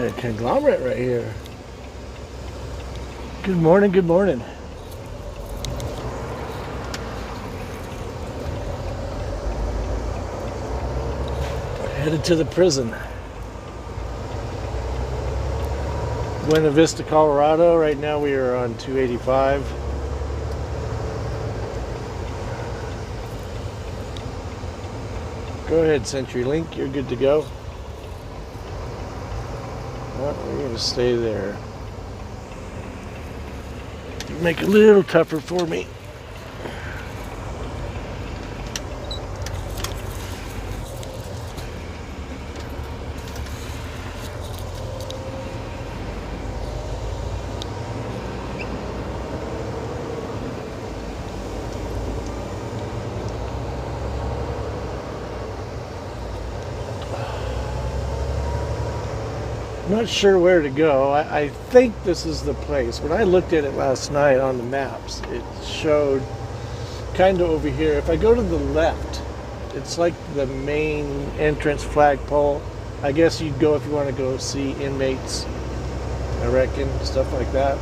Got a conglomerate right here. Good morning, good morning. Headed to the prison. Buena Vista, Colorado. Right now we are on 285. Go ahead, CenturyLink. You're good to go. Oh, we're going to stay there. Make it a little tougher for me. Not sure where to go. I think this is the place. When I looked at it last night on the maps, it showed kind of over here. If I go to the left, it's like the main entrance flagpole. I guess you'd go if you want to go see inmates, I reckon, stuff like that.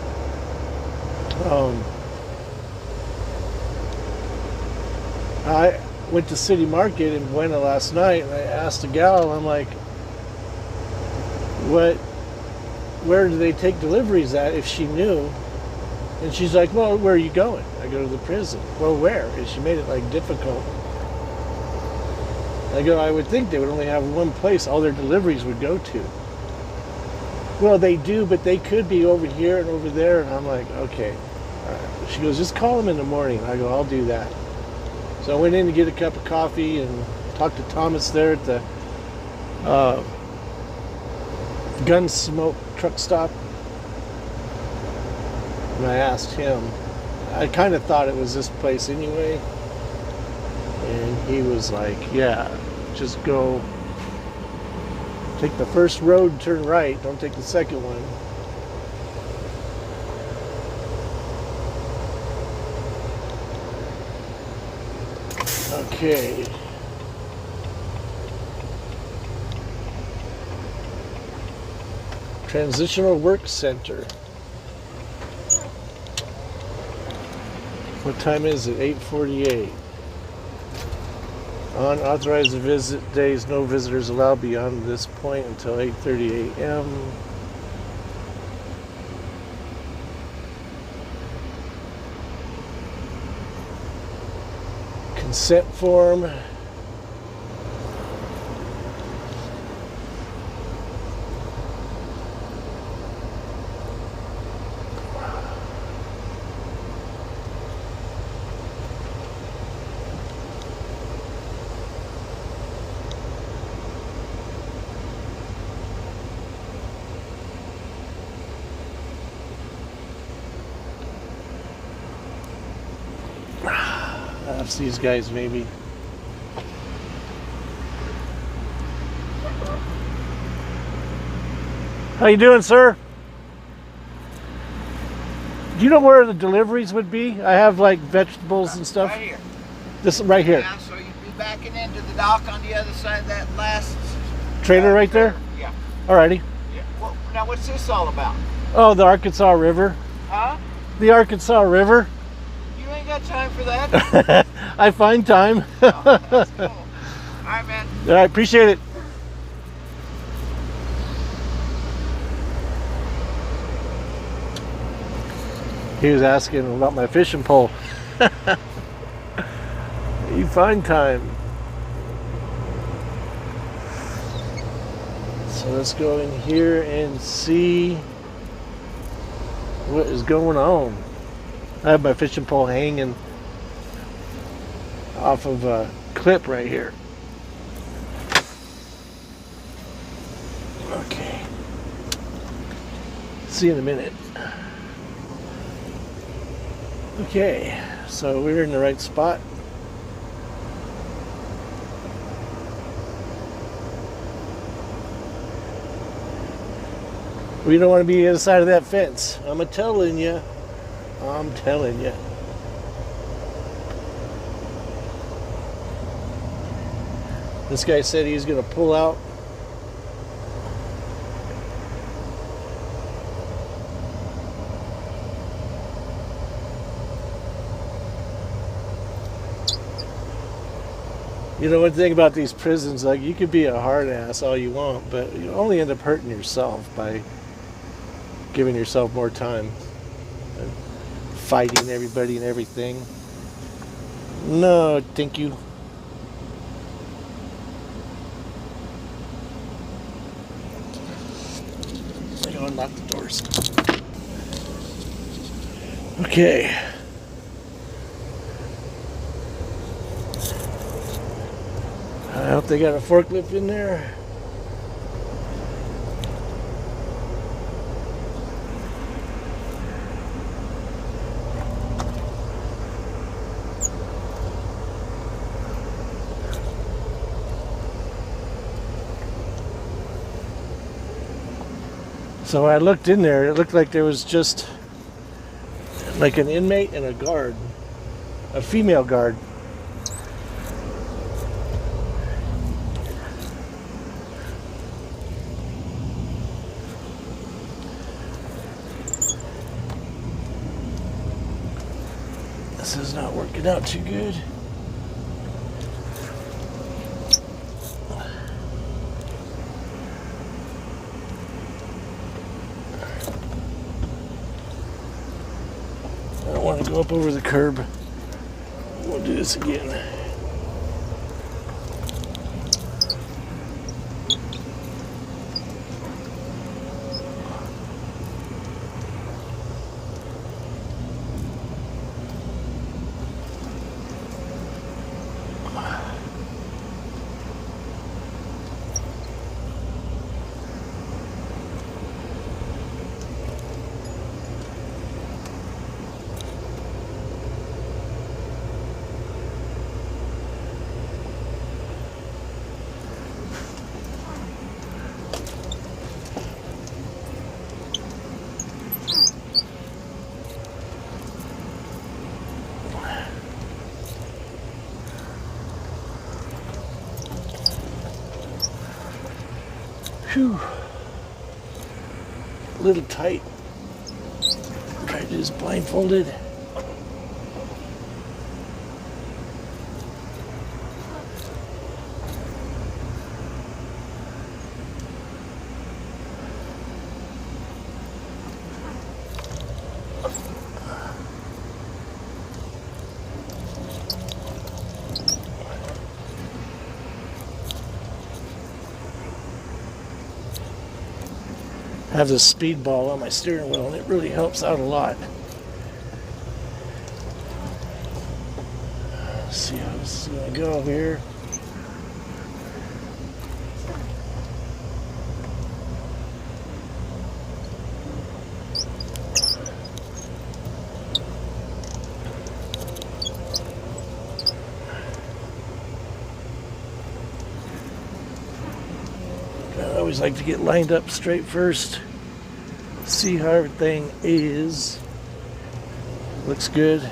I went to City Market in Buena last night, and I asked a gal, I'm like, where do they take deliveries at, if she knew? And she's like, well, where are you going? I go to the prison. Well, where? And she made it like difficult. I go, I would think they would only have one place all their deliveries would go to. Well, they do, but they could be over here and over there. And I'm like, okay. All right. She goes, just call them in the morning. I go, I'll do that. So I went in to get a cup of coffee and talked to Thomas there at the Gunsmoke truck stop, and I asked him. I kind of thought it was this place anyway, and he was like, yeah, just go take the first road and turn right, don't take the second one. Okay. Transitional Work Center. What time is it? 8:48. Unauthorized visit days, no visitors allowed beyond this point until 8:30 a.m. Consent form. That's these guys, maybe. How you doing, sir? Do you know where the deliveries would be? I have like vegetables and stuff. Right here. This right here. Yeah, so you'd be backing into the dock on the other side of that last Trailer right there? Yeah. Alrighty. Yeah. Well, now what's this all about? Oh, the Arkansas River. Huh? The Arkansas River. You ain't got time for that. I find time. Oh, that's cool. All right, man. All right, appreciate it. He was asking about my fishing pole. You find time. So let's go in here and see what is going on. I have my fishing pole hanging off of a clip right here. Okay. See you in a minute. Okay, so we're in the right spot. We don't want to be the other side of that fence. I'm telling you. I'm telling you. This guy said he's going to pull out You know, one thing about these prisons, like, you could be a hard ass all you want, but you only end up hurting yourself by giving yourself more time and fighting everybody and everything. No, thank you. I gotta unlock the doors. Okay. I hope they got a forklift in there. So I looked in there, it looked like there was just like an inmate and a guard, a female guard. This is not working out too good. I don't want to go up over the curb. We'll do this again. Whew. A little tight. Try to do this blindfolded. I have this speed ball on my steering wheel and it really helps out a lot. Let's see how this is going to go over here. I always like to get lined up straight first. See how everything is. Looks good.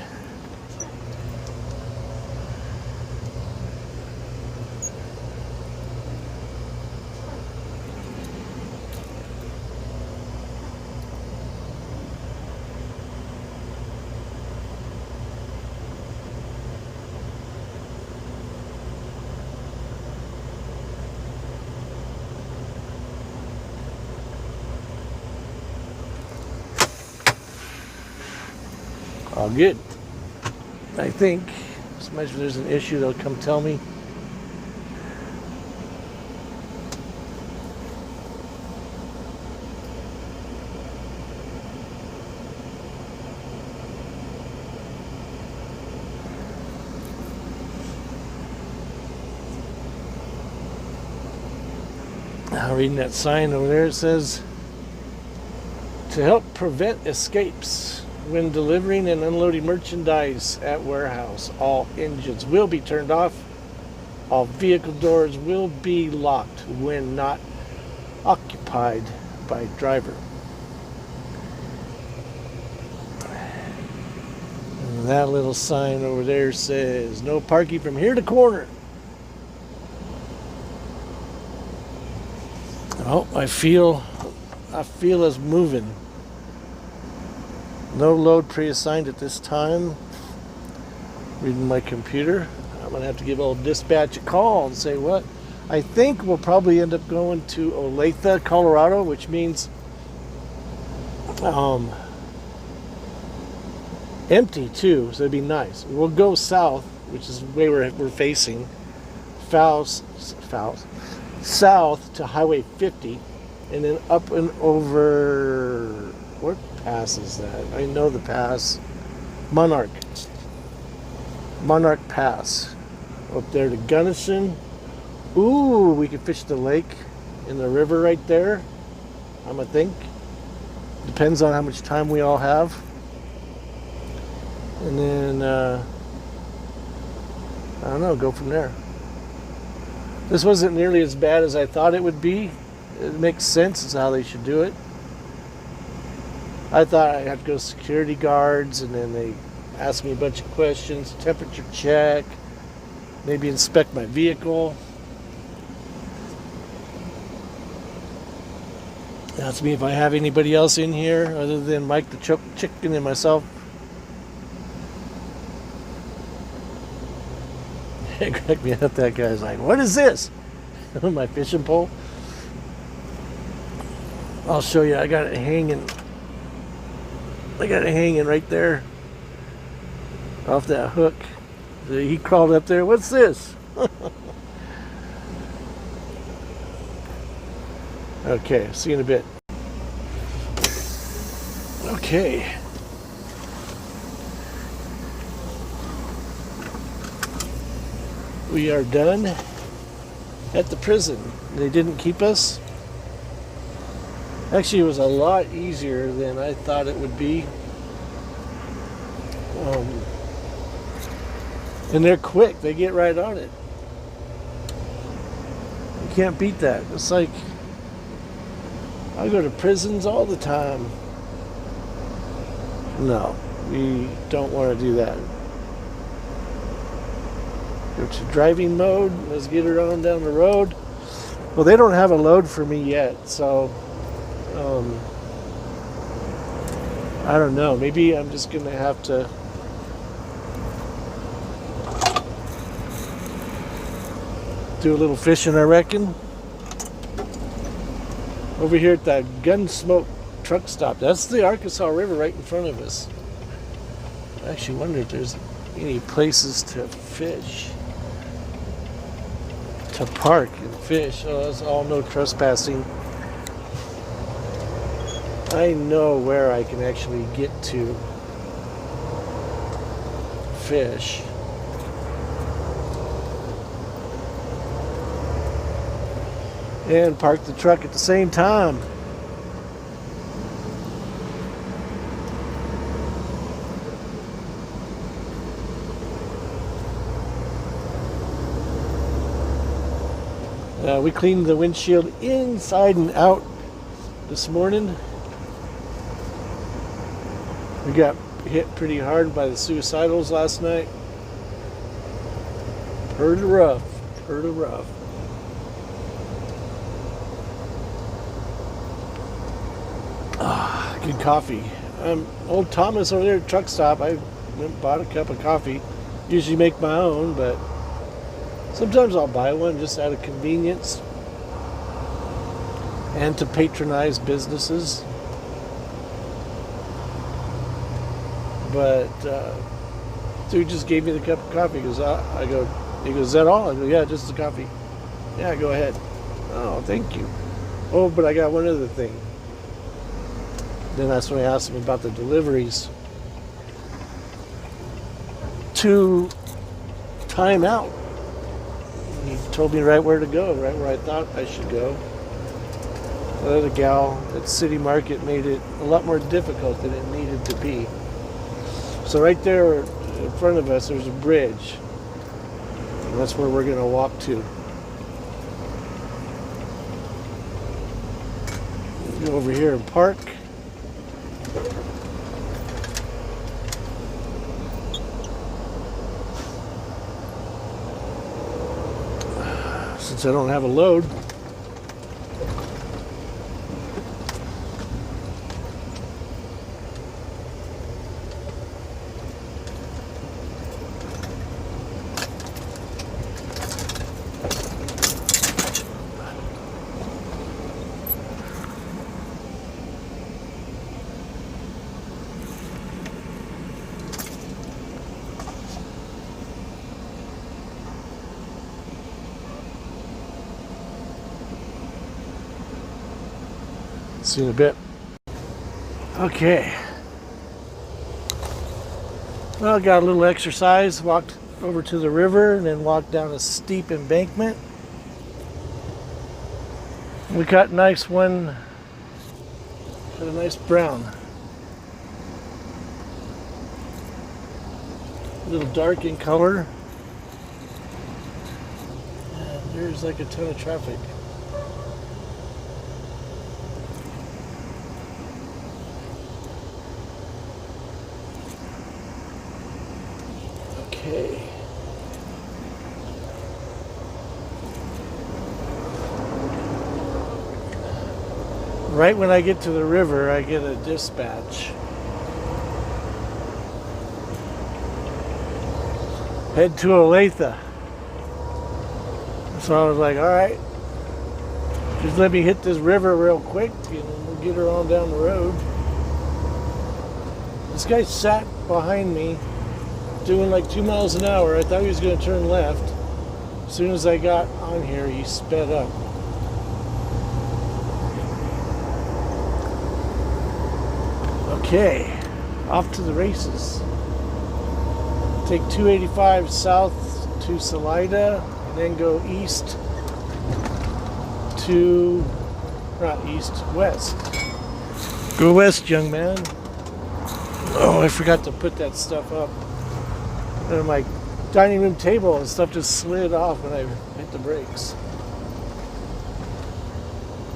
All good. I think, as much as there's an issue, they'll come tell me. Now, reading that sign over there, it says, to help prevent escapes when delivering and unloading merchandise at warehouse, all engines will be turned off. All vehicle doors will be locked when not occupied by driver. And that little sign over there says, no parking from here to corner. Oh, I feel us moving. No load pre-assigned at this time. Reading my computer. I'm going to have to give old dispatch a call and say what. I think we'll probably end up going to Olathe, Colorado, which means empty too, so it'd be nice. We'll go south, which is the way we're facing, south to Highway 50, and then up and over. What pass is that? I know the pass. Monarch Pass. Up there to Gunnison. Ooh, we could fish the lake in the river right there, I'm gonna think. Depends on how much time we all have. And then, I don't know, go from there. This wasn't nearly as bad as I thought it would be. It makes sense. It's how they should do it. I thought I'd have to go security guards, and then they ask me a bunch of questions, temperature check, maybe inspect my vehicle. Ask me if I have anybody else in here other than Mike the chicken and myself. It cracked me up. That guy's like, "What is this?" My fishing pole. I'll show you. I got it hanging right there off that hook. He crawled up there. "What's this?" Okay, see you in a bit. Okay. We are done at the prison. They didn't keep us. Actually, it was a lot easier than I thought it would be. And they're quick. They get right on it. You can't beat that. It's like, I go to prisons all the time. No, we don't want to do that. Go to driving mode. Let's get her on down the road. Well, they don't have a load for me yet, so I don't know. Maybe I'm just going to have to do a little fishing, I reckon. Over here at that Gunsmoke truck stop. That's the Arkansas River right in front of us. I actually wonder if there's any places to fish. To park and fish. Oh, that's all no trespassing. I know where I can actually get to fish. And park the truck at the same time. We cleaned the windshield inside and out this morning. We got hit pretty hard by the suicidals last night. Pretty rough. Good coffee. Old Thomas over there at the truck stop. I went and bought a cup of coffee. Usually make my own, but sometimes I'll buy one just out of convenience and to patronize businesses. But dude just gave me the cup of coffee. He goes, "Is that all?" I go, "Yeah, just the coffee." "Yeah, go ahead." "Oh, thank you." "Oh, but I got one other thing." Then that's when I asked him about the deliveries to time out. He told me right where to go, right where I thought I should go. The other gal at City Market made it a lot more difficult than it needed to be. So right there in front of us, there's a bridge. And that's where we're going to walk to. Go over here and park. Since I don't have a load. See you in a bit. Okay. Well, got a little exercise, walked over to the river, and then walked down a steep embankment. We got a nice brown. A little dark in color. And there's like a ton of traffic. Okay. Right when I get to the river, I get a dispatch. Head to Olathe. So I was like, all right, just let me hit this river real quick and we'll get her on down the road. This guy sat behind me doing like 2 miles an hour. I thought he was going to turn left. As soon as I got on here, he sped up. Okay, off to the races. Take 285 south to Salida, and then go east to, not east, west. Go west, young man. Oh, I forgot to put that stuff up. And my dining room table and stuff just slid off when I hit the brakes.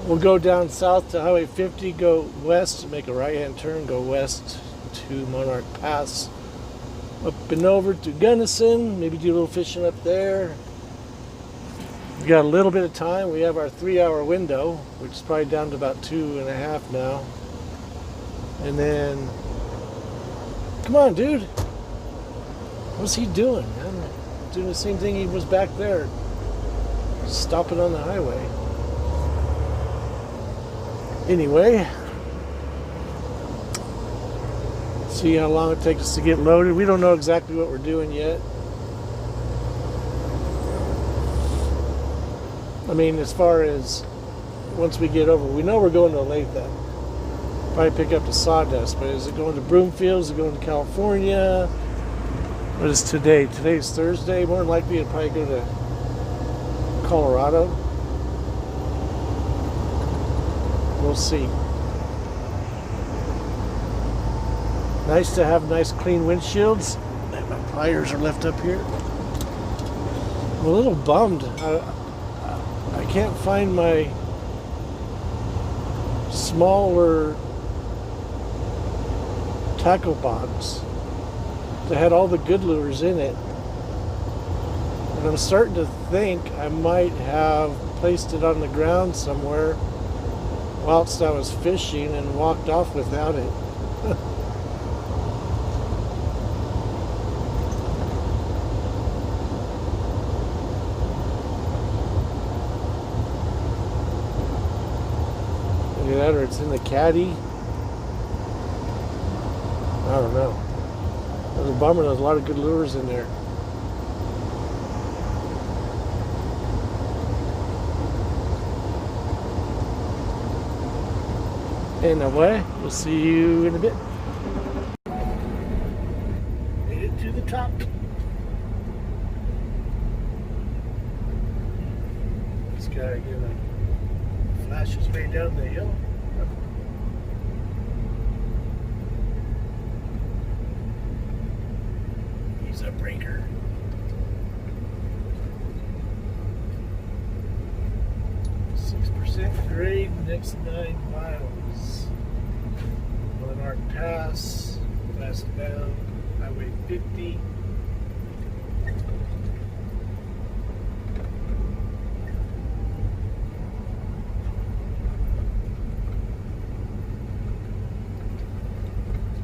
We'll go down south to Highway 50, go west, make a right-hand turn, go west to Monarch Pass. Up and over to Gunnison, maybe do a little fishing up there. We've got a little bit of time. We have our 3-hour window, which is probably down to about 2.5 now. And then, come on, dude. What's he doing? I'm doing the same thing he was back there, stopping on the highway. Anyway, see how long it takes us to get loaded. We don't know exactly what we're doing yet. I mean, as far as once we get over, we know we're going to Olathe. Probably pick up the sawdust, but is it going to Broomfield? Is it going to California? What is today? Today's Thursday. More than likely it'll probably go to Colorado. We'll see. Nice to have nice clean windshields. My pliers are left up here. I'm a little bummed. I can't find my smaller tackle box that had all the good lures in it. And I'm starting to think I might have placed it on the ground somewhere whilst I was fishing and walked off without it. Look at that, or it's in the caddy. I don't know. It was a bummer. There's a lot of good lures in there. Anyway, we'll see you in a bit. Made it to the top. This guy again flashes way down the hill. He's a breaker. Grade next 9 miles. Monarch Pass, westbound, Highway 50.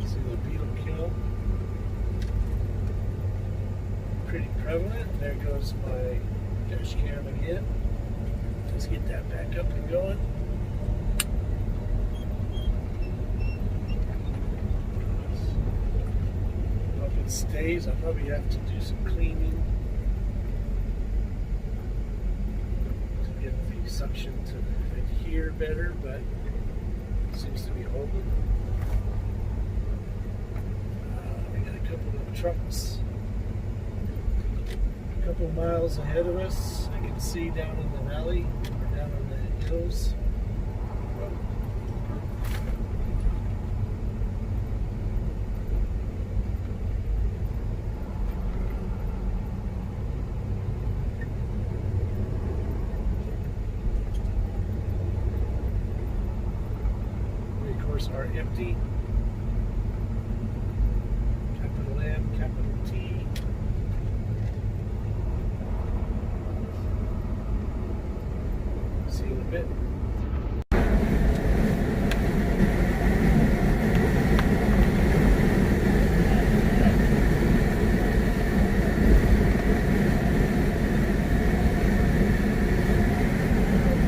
See the beetle kill. Pretty prevalent. There goes my dash cam again. Let's get that back up and going. Hope it stays. I'll probably have to do some cleaning to get the suction to adhere better, but Seems to be holding. We got a couple of trucks. A couple of miles ahead of us. I can see down in the valley, or down on the hills. Are empty. Capital M, capital T. See you in a bit.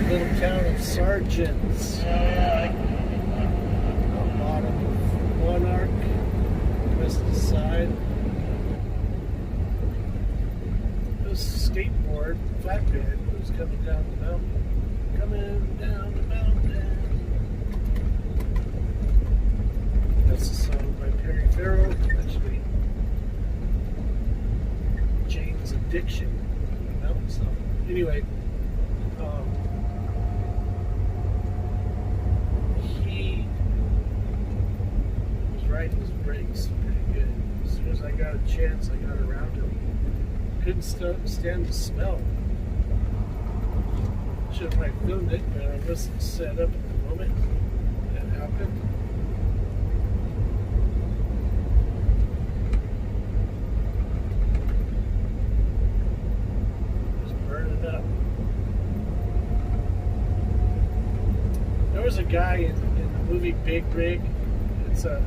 Little town of Sargents. Side. This skateboard flatbed was coming down the mountain. Coming down the mountain. That's a song by Perry Farrell, actually. Jane's Addiction. Mountain song. Anyway, he was riding his brakes pretty good. As soon as I got a chance, I got around him. Couldn't stand the smell. Should have filmed it, but I wasn't set up at the moment that happened. Just burning up. There was a guy in the movie Big Rig. It's on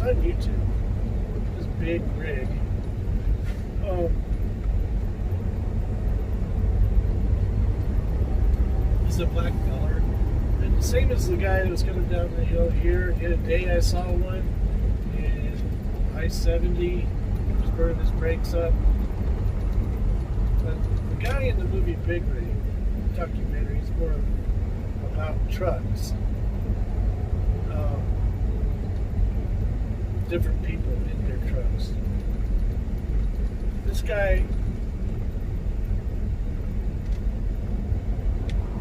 YouTube. Big rig. He's a black feller. And the same as the guy that was coming down the hill here. In a day I saw one in I-70. He's burning his brakes up. But the guy in the movie Big Rig documentary is more about trucks. Different people in their trucks. This guy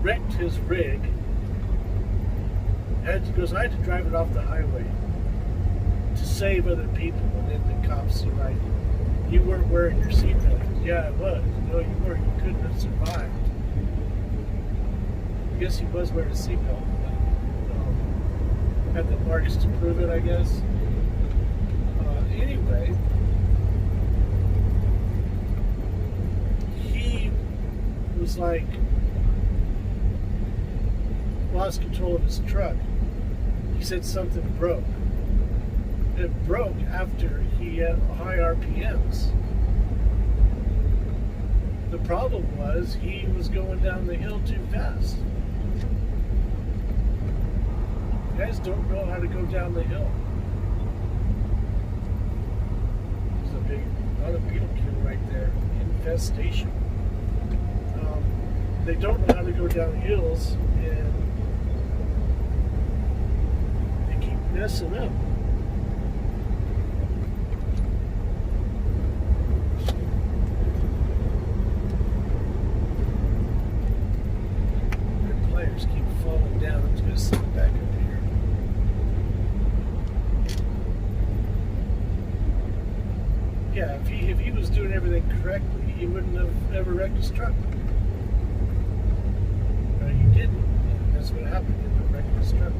wrecked his rig. I had to drive it off the highway to save other people. And then the cops are like, "You weren't wearing your seatbelt." Yeah, I was. No, you weren't. You couldn't have survived. I guess he was wearing a seatbelt. Had the marks to prove it, I guess. Anyway, he was like, lost control of his truck. He said something broke. It broke after he had high RPMs. The problem was he was going down the hill too fast. You guys don't know how to go down the hill. A lot of beetle kill right there. Infestation. They don't know how to go down hills, and they keep messing up. Their players keep falling down. I'm just going to sit back up here. Yeah, if he was doing everything correctly, he wouldn't have ever wrecked his truck. But he didn't. And that's what happened. He ended up wrecking his truck.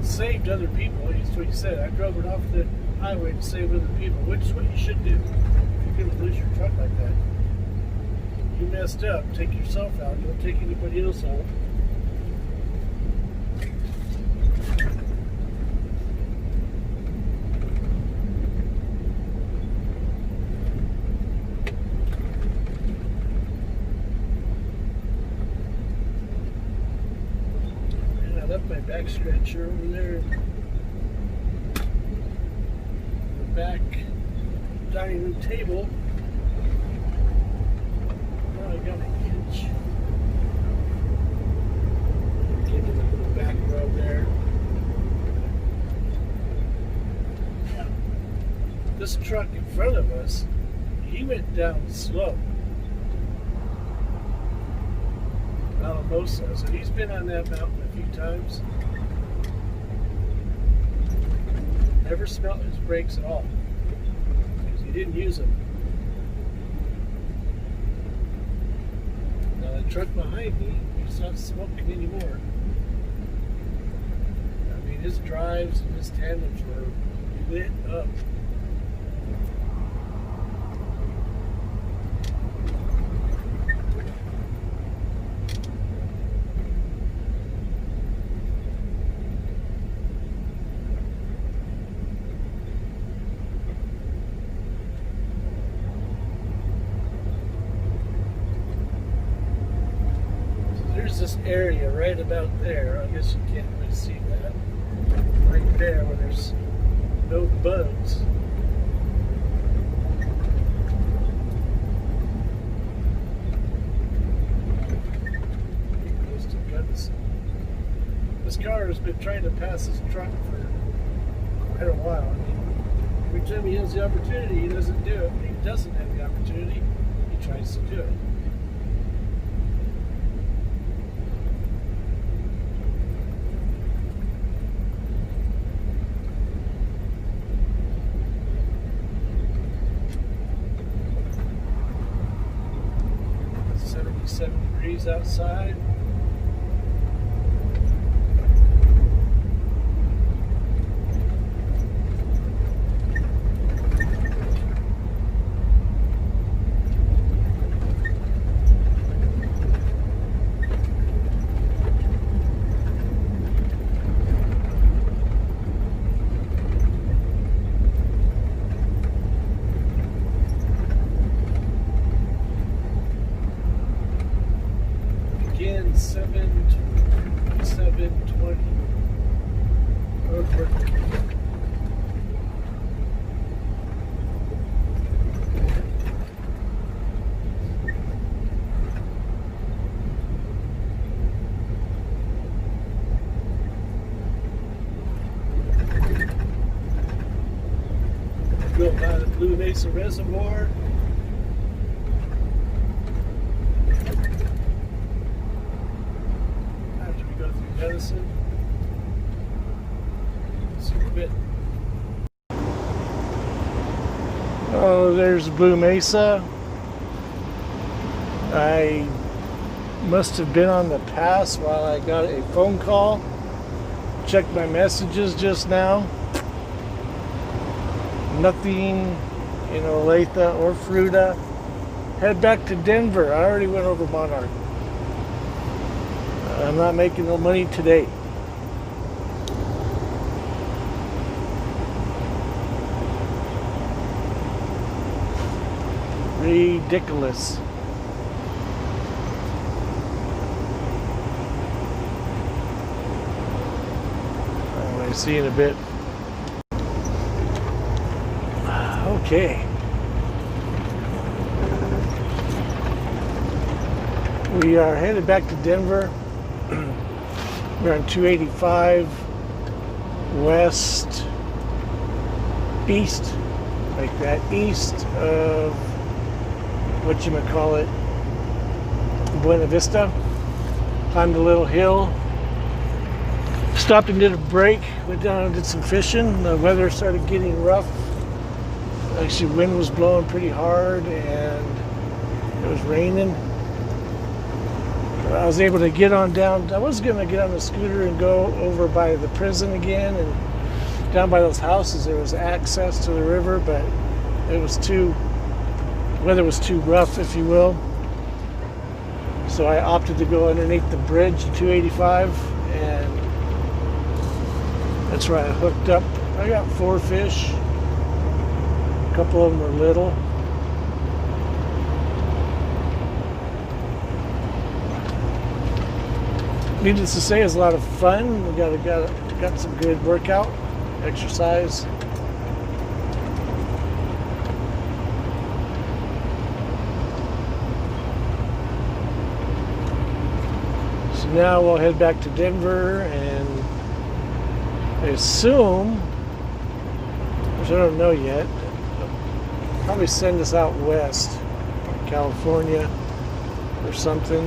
Saved other people. That's what he said. I drove it off the highway to save other people, which is what you should do. If you're going to lose your truck like that, you messed up. Take yourself out. Don't take anybody else out. My back stretcher over there. The back dining room table. Now I got a hitch. went down slow. Alamosa. So he's been on that mountain a few times. Never smelled his brakes at all. Because he didn't use them. Now the truck behind me, he's not smoking anymore. I mean, his drives and his tandems were lit up. There's this area right about there. I guess you can't really see that. Right there where there's no bugs. Close to Gunnison. This car has been trying to pass this truck for quite a while. I mean, every time he has the opportunity, he doesn't do it. When he doesn't have the opportunity, he tries to do it. Degrees outside. Again, 7:20. Road work. Go by the Blue Mesa Reservoir. Medicine. See a bit. Oh, there's Blue Mesa. I must have been on the pass while I got a phone call. Checked my messages just now. Nothing in Olathe or Fruita. Head back to Denver. I already went over Monarch. I'm not making no money today. Ridiculous. Anyway, see you in a bit. Okay. We are headed back to Denver. We're on 285 west, east, like that, east of whatchamacallit, Buena Vista. Climbed a little hill, stopped and did a break, went down and did some fishing. The weather started getting rough. Actually, wind was blowing pretty hard and it was raining. I was able to get on down. I was going to get on the scooter and go over by the prison again, and down by those houses there was access to the river, but it was weather was too rough, if you will. So I opted to go underneath the bridge to 285, and that's where I hooked up. I got 4 fish. A couple of them were little. Needless to say, it was a lot of fun. We got some good workout, exercise. So now we'll head back to Denver, and I assume, which I don't know yet, Probably send us out west, California or something.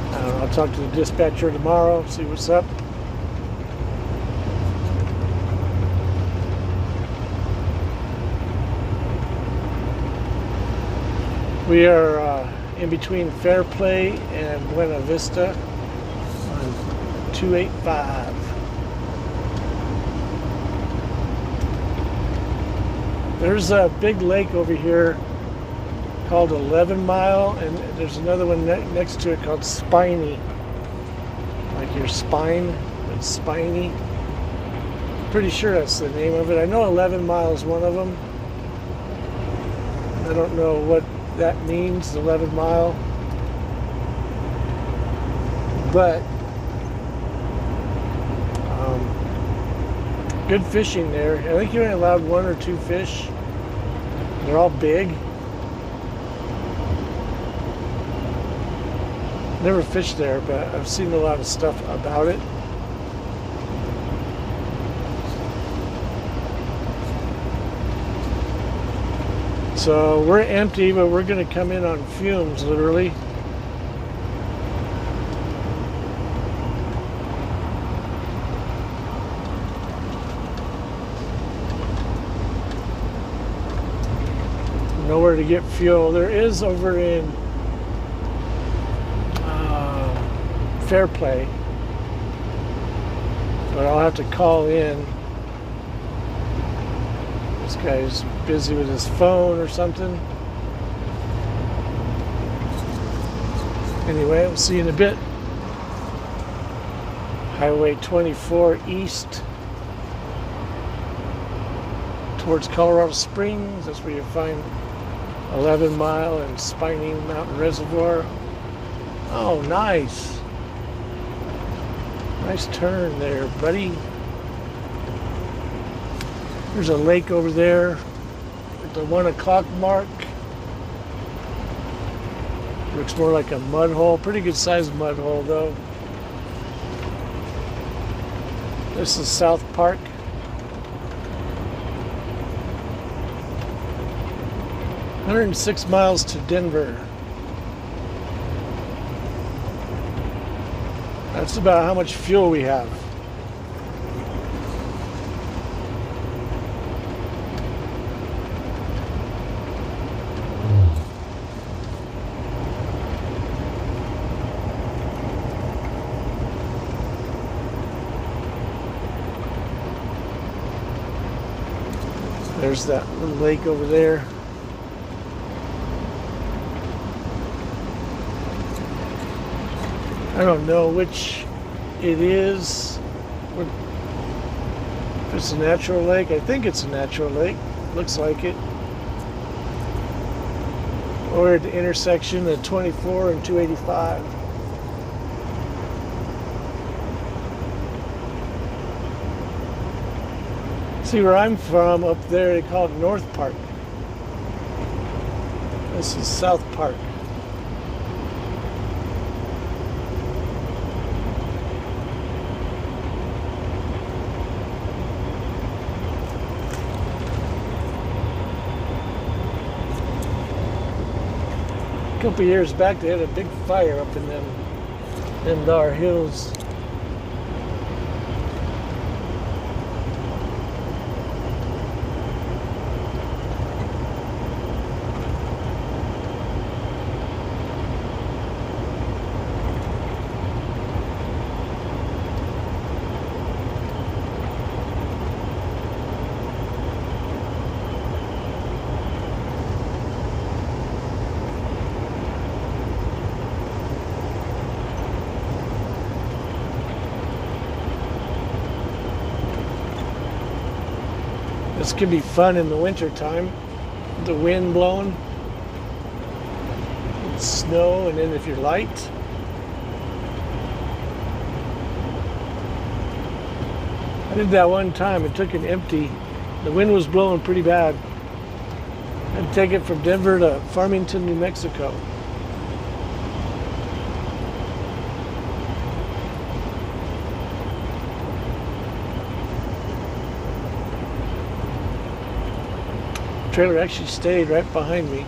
I don't know. I'll talk to the dispatcher tomorrow, see what's up. We are in between Fairplay and Buena Vista on 285. There's a big lake over here called 11 Mile, and there's another one next to it called Spiny. Like your spine, but spiny. Pretty sure that's the name of it. I know 11 Mile is one of them. I don't know what that means, 11 Mile. But good fishing there. I think you're only allowed 1 or 2 fish. They're all big. Never fished there, but I've seen a lot of stuff about it. So we're empty, but we're going to come in on fumes, literally. Nowhere to get fuel. There is over in Fairplay, but I'll have to call in. This guy's busy with his phone or something. Anyway, we'll see you in a bit. Highway 24 east towards Colorado Springs. That's where you find 11 Mile and Spiny Mountain Reservoir. Oh, nice. Nice turn there, buddy. There's a lake over there at the 1 o'clock mark. Looks more like a mud hole. Pretty good sized mud hole, though. This is South Park. $106 miles to Denver. That's about how much fuel we have. There's that little lake over there. I don't know which it is. If it's a natural lake, I think it's a natural lake. Looks like it. Or at the intersection of 24 and 285. See, where I'm from, up there, they call it North Park. This is South Park. A couple years back, they had a big fire up in them dar hills. This could be fun in the winter time. The wind blowing, it's snow, and then if you're light. I did that one time. I took it empty. The wind was blowing pretty bad. I'd take it from Denver to Farmington, New Mexico. Trailer actually stayed right behind me.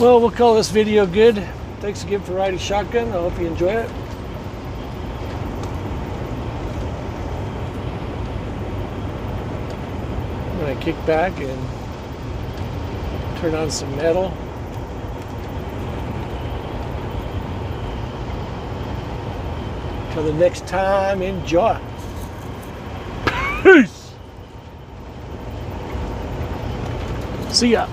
Well, we'll call this video good. Thanks again for riding shotgun. I hope you enjoy it. I'm going to kick back and turn on some metal. Till the next time, enjoy. Peace. See ya.